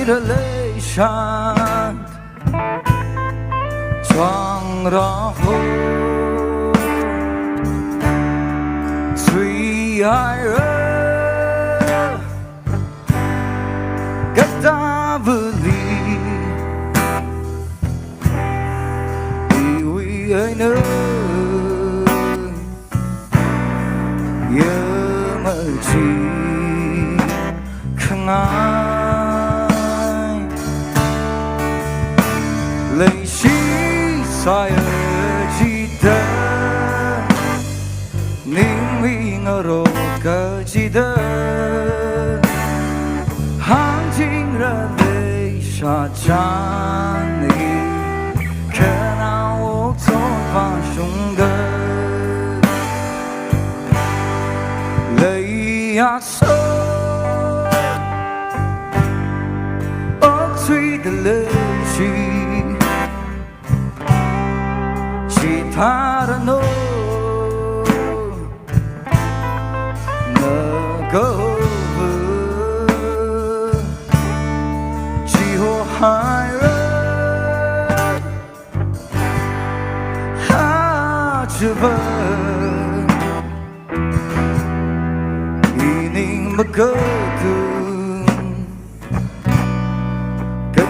的泪下装然后最爱人个大不离以为爱呢也没记看爱泪洗才记得宁为我个记得行情人泪下站你可那我做发兄的泪呀手醉的泪水其他的 no 那个几乎害人哈这份一定不够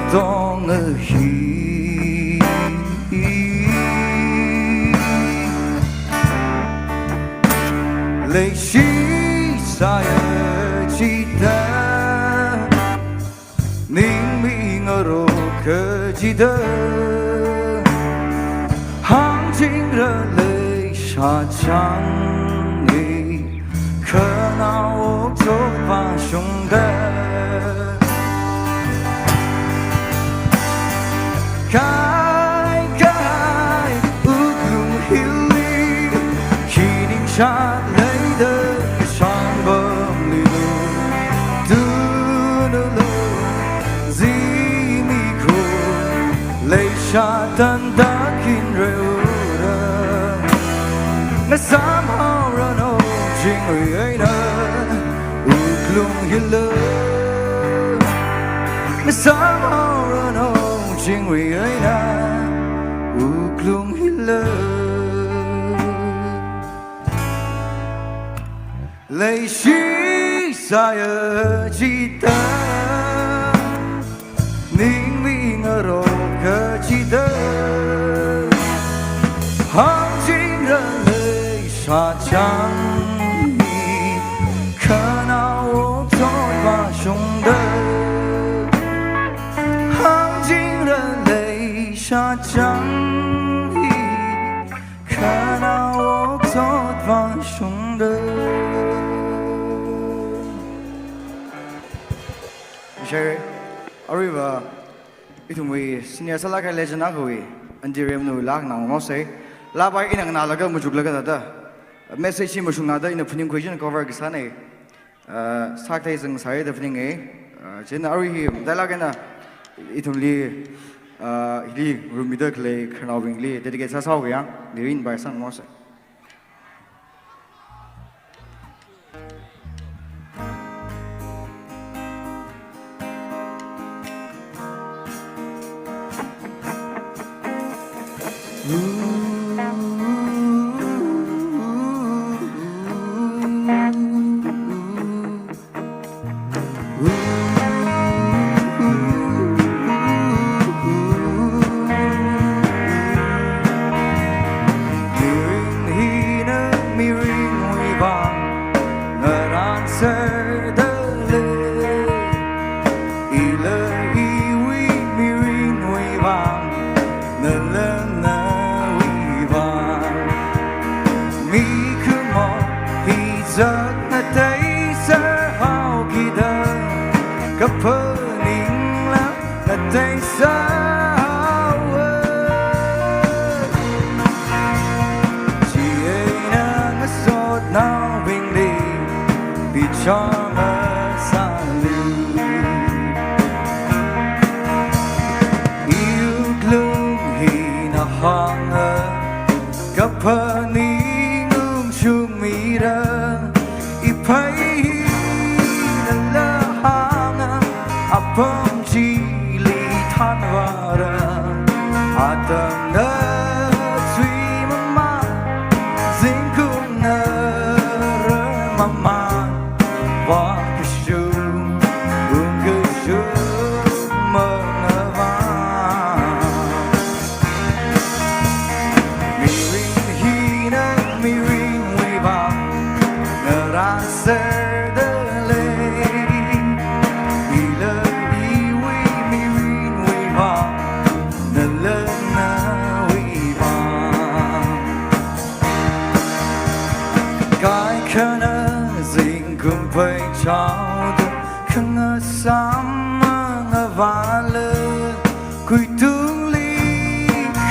懂了he泪洗才记得明明我可记得行情的泪下将你可那我做把兄弟开乌龙黑里，一定下泪的伤崩里路，嘟噜噜，自迷苦，泪下淡淡金瑞乌的，那三号人哦，金瑞的，乌龙黑了，那三号人哦。因为爱那乌龙黑了，泪洗才记得，明明我可记得，行情人泪下将你，可那我做把兄弟。下将你看到我做放兄的。Sherry, arriba. Itu mui senior salah kai legend aku we. Andirem nu lag na mo say. Labai inang na laga mujuk laga da. Message si musung na da ina puning question cover kisane. Sak tay jeng sai da puning e. Jen ari hi dialogue na itu li Ili rumida kle kernau bingli dedicate sa sau yang dirin by sang mose. Apam vara att den där svimma sin kunner mamma var kashum ungeshum manava mirin hina mirin wiva naraser Vậy cháu được khăng sám ngờ và lơ cùi tương ly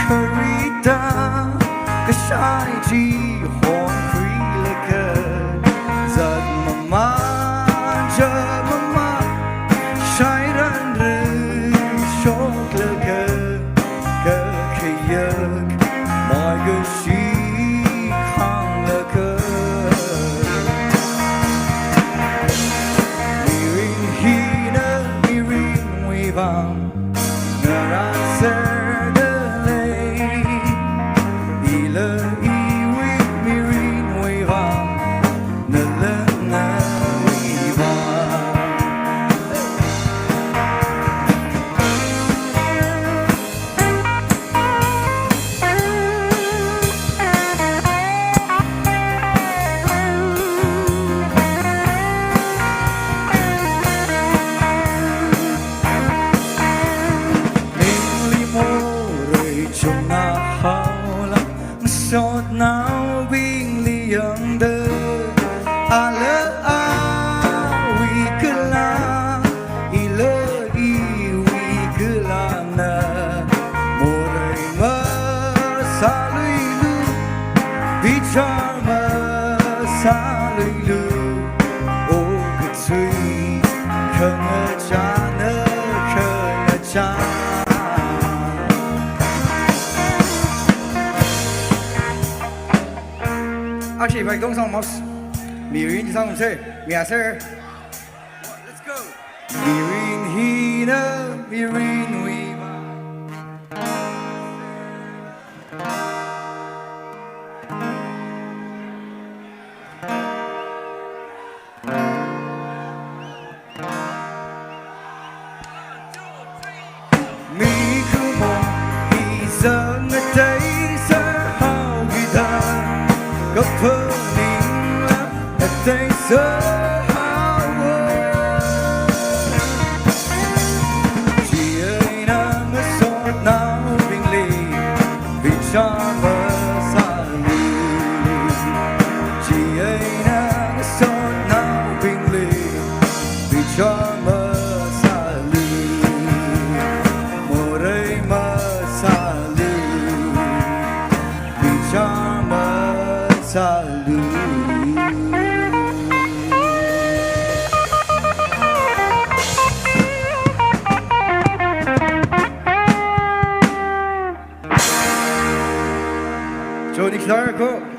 khởi ta cái sai chi hồn free lệ cơ giật mà chờ mà sai răn rơi chốt lệ cơ khi giấc mọi người chỉ khăng lệ cơ naraser delay ila iwi mirin wiva nalana wiva trong na hao lắm sốt nào vinh liang đơ a lơ a vi cứ la i lơ i vi cứ la na mùa đời mơ xa lưới lưu vì cho mơ xa lưới lưu ô cứ suy không ở cha nơ khơi ở cha Actually, if I don't sound much, Mirin sound say, Miaser. Let's go. Mirin hina, Mirin wiva. Mi kumo, isang atay sa hawgitan. Có phơ nín lắm ở tay sơ chị ơi đang ở sốt nào bình lì vì cho mơ xa lì chị ấy đang ở sốt nào bình lì vì cho mơ xa lì mùa đây mơ xa lì vì cho mơ Salut. Johnny Clark.